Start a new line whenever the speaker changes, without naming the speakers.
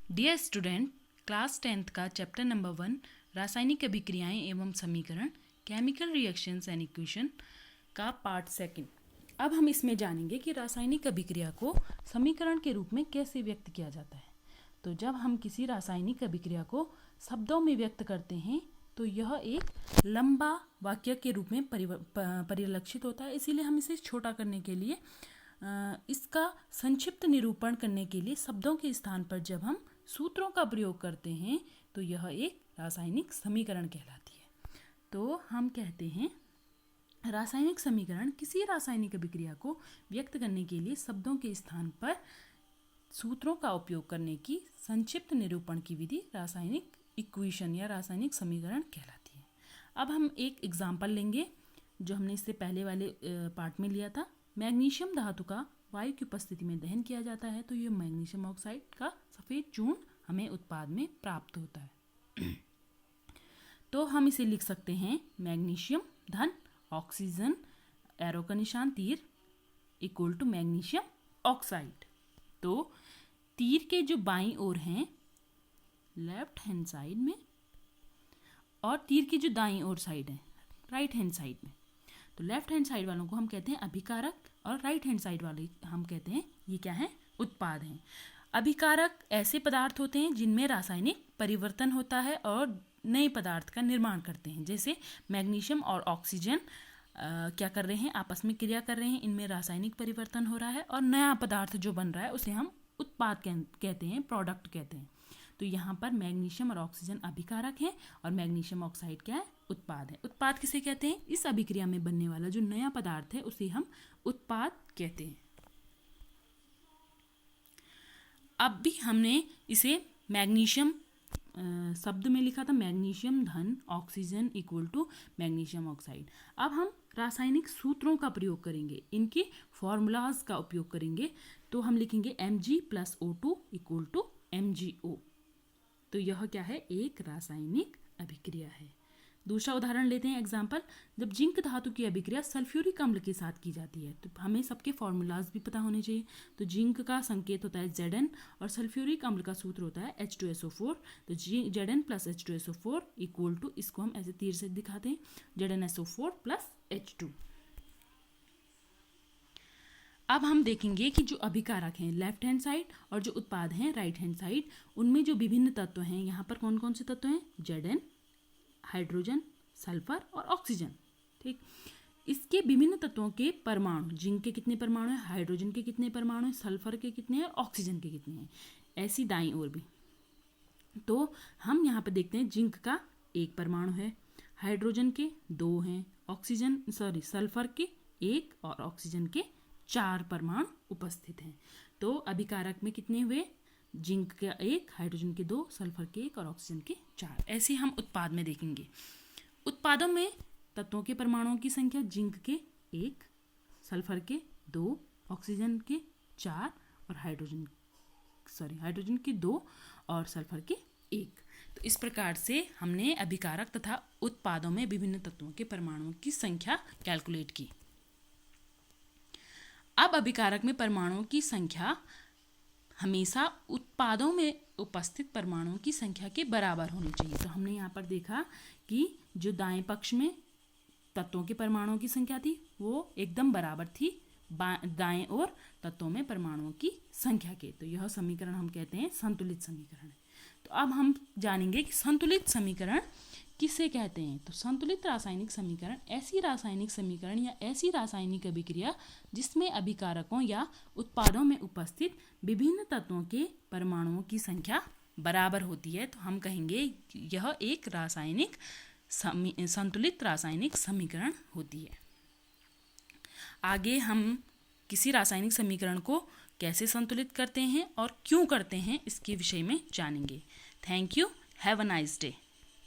Dear student, class 10th का chapter number 1 रासायनिक अभिक्रियाएं एवं समीकरण केमिकल रिएक्शंस एंड इक्वेशन का पार्ट 2। अब हम इसमें जानेंगे कि रासायनिक अभिक्रिया को समीकरण के रूप में कैसे व्यक्त किया जाता है। तो जब हम किसी रासायनिक अभिक्रिया को शब्दों में व्यक्त करते हैं तो यह एक लंबा वाक्य के रूप में परिलक्षित होता है। इसीलिए हम इसे छोटा करने के लिए इसका संक्षिप्त निरूपण करने के लिए शब्दों के स्थान पर जब हम सूत्रों का प्रयोग करते हैं तो यह एक रासायनिक समीकरण कहलाती है। तो हम कहते हैं रासायनिक समीकरण किसी रासायनिक अभिक्रिया को व्यक्त करने के लिए शब्दों के स्थान पर सूत्रों का उपयोग करने की संक्षिप्त निरूपण की विधि रासायनिक इक्वेशन या रासायनिक समीकरण कहलाती है। अब हम एक एग्जाम्पल लेंगे जो हमने इससे पहले वाले पार्ट में लिया था। मैग्नीशियम धातु का वायु की उपस्थिति में दहन किया जाता है तो यह मैग्नीशियम ऑक्साइड का सफ़ेद चूर्ण हमें उत्पाद में प्राप्त होता है। तो हम इसे लिख सकते हैं मैग्नीशियम धन ऑक्सीजन एरो का निशान तीर इक्वल टू मैग्नीशियम ऑक्साइड। तो तीर के जो बाईं ओर हैं लेफ्ट हैंड साइड में और तीर की जो दाईं ओर साइड है राइट हैंड साइड में, तो लेफ्ट हैंड साइड वालों को हम कहते हैं अभिकारक और राइट हैंड साइड वाले हम कहते हैं ये क्या है, उत्पाद हैं। अभिकारक ऐसे पदार्थ होते हैं जिनमें रासायनिक परिवर्तन होता है और नए पदार्थ का निर्माण करते हैं। जैसे मैग्नीशियम और ऑक्सीजन क्या कर रहे हैं, आपस में क्रिया कर रहे हैं, इनमें रासायनिक परिवर्तन हो रहा है और नया पदार्थ जो बन रहा है उसे हम उत्पाद कहते हैं, प्रोडक्ट कहते हैं। तो यहाँ पर मैग्नीशियम और ऑक्सीजन अभिकारक हैं और मैग्नीशियम ऑक्साइड क्या है, उत्पाद है। उत्पाद किसे कहते हैं, इस अभिक्रिया में बनने वाला जो नया पदार्थ है उसे हम उत्पाद कहते हैं। अब भी हमने इसे मैग्नीशियम शब्द में लिखा था, मैग्नीशियम धन oxygen equal to magnesium oxide. अब हम रासायनिक सूत्रों का प्रयोग करेंगे, इनके फॉर्मूलाज का उपयोग करेंगे। तो हम लिखेंगे Mg+O2 इक्वल टू MgO। तो यह क्या है, एक रासायनिक अभिक्रिया है। दूसरा उदाहरण लेते हैं एग्जाम्पल। जब जिंक धातु की अभिक्रिया सल्फ्यूरिक अम्ल के साथ की जाती है तो हमें सबके फॉर्मूलाज भी पता होने चाहिए। तो जिंक का संकेत होता है Zn और सल्फ्यूरिक अम्ल का सूत्र होता है H2SO4। तो Zn + H2SO4 इक्वल टू, इसको हम ऐसे तीर से दिखाते हैं, ZnSO4 + H2। अब हम देखेंगे कि जो अभिकारक हैं लेफ्ट हैंड साइड और जो उत्पाद हैं राइट हैंड साइड, उनमें जो विभिन्न तत्व हैं, यहाँ पर कौन कौन से तत्व हैं, Zn, हाइड्रोजन, सल्फर और ऑक्सीजन। ठीक, इसके विभिन्न तत्वों के परमाणु, जिंक के कितने परमाणु हैं, हाइड्रोजन के कितने परमाणु हैं, सल्फर के कितने हैं, ऑक्सीजन के कितने हैं, ऐसी दाईं ओर भी। तो हम यहाँ पे देखते हैं जिंक का 1 परमाणु है, हाइड्रोजन के 2 हैं, सल्फर के 1 और ऑक्सीजन के 4 परमाणु उपस्थित हैं। तो अभिकारक में कितने हुए, जिंक का 1, हाइड्रोजन के 2, सल्फर के 1 और ऑक्सीजन के 4। ऐसे हम उत्पाद में देखेंगे। उत्पादों में तत्वों के परमाणुओं की संख्या जिंक के 1, सल्फर के 2, ऑक्सीजन के 4 और हाइड्रोजन के 2 और सल्फर के 1। तो इस प्रकार से हमने अभिकारक तथा उत्पादों में विभिन्न तत्वों के परमाणुओं की संख्या कैलकुलेट की। अब अभिकारक में परमाणुओं की संख्या हमेशा उत्पादों में उपस्थित परमाणुओं की संख्या के बराबर होनी चाहिए। तो हमने यहाँ पर देखा कि जो दाएं पक्ष में तत्वों के परमाणुओं की संख्या थी वो एकदम बराबर थी दाएं ओर तत्वों में परमाणुओं की संख्या के। तो यह समीकरण हम कहते हैं संतुलित समीकरण है। तो अब हम जानेंगे कि संतुलित समीकरण किसे कहते हैं। तो संतुलित रासायनिक समीकरण ऐसी रासायनिक समीकरण या ऐसी रासायनिक अभिक्रिया जिसमें अभिकारकों या उत्पादों में उपस्थित विभिन्न तत्वों के परमाणुओं की संख्या बराबर होती है। तो हम कहेंगे यह एक संतुलित रासायनिक समीकरण होती है। आगे हम किसी रासायनिक समीकरण को कैसे संतुलित करते हैं और क्यों करते हैं इसके विषय में जानेंगे। Thank you, have a nice day.